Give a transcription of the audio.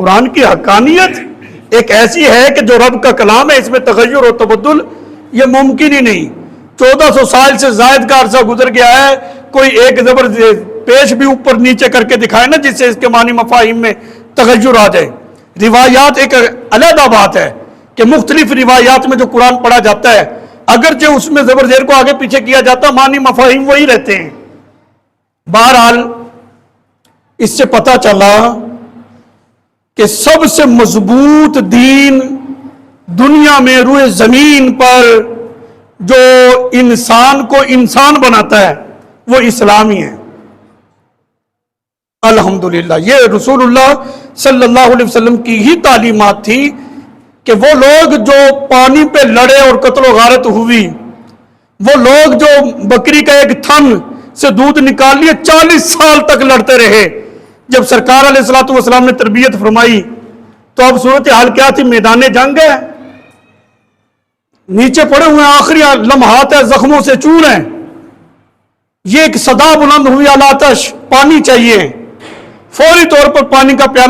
قرآن کی حقانیت ایک ایسی ہے کہ جو رب کا کلام ہے، اس میں تغیر و تبدل یہ ممکن ہی نہیں۔ 1400 سال سے زائد کا عرصہ گزر گیا ہے، کوئی ایک زبر پیش بھی اوپر نیچے کر کے دکھائے نا جس سے اس کے معنی مفاہیم میں تغیر آ جائے۔ روایات ایک علیحدہ بات ہے کہ مختلف روایات میں جو قرآن پڑھا جاتا ہے، اگرچہ اس میں زبر زیر کو آگے پیچھے کیا جاتا، معنی مفاہیم وہی رہتے ہیں۔ بہرحال اس سے پتہ چلا کہ سب سے مضبوط دین دنیا میں روئے زمین پر جو انسان کو انسان بناتا ہے وہ اسلامی ہے۔ الحمدللہ یہ رسول اللہ صلی اللہ علیہ وسلم کی ہی تعلیمات تھی کہ وہ لوگ جو پانی پہ لڑے اور قتل و غارت ہوئی، وہ لوگ جو بکری کا ایک تھن سے دودھ نکال لیے 40 سال تک لڑتے رہے، جب سرکار علیہ الصلوۃ والسلام نے تربیت فرمائی تو اب صورتحال کیا تھی؟ میدان جنگ ہے، نیچے پڑے ہوئے آخری لمحات ہے، زخموں سے چور ہیں، یہ ایک صدا بلند ہوئی الاتش، پانی چاہیے، فوری طور پر پانی کا پیالہ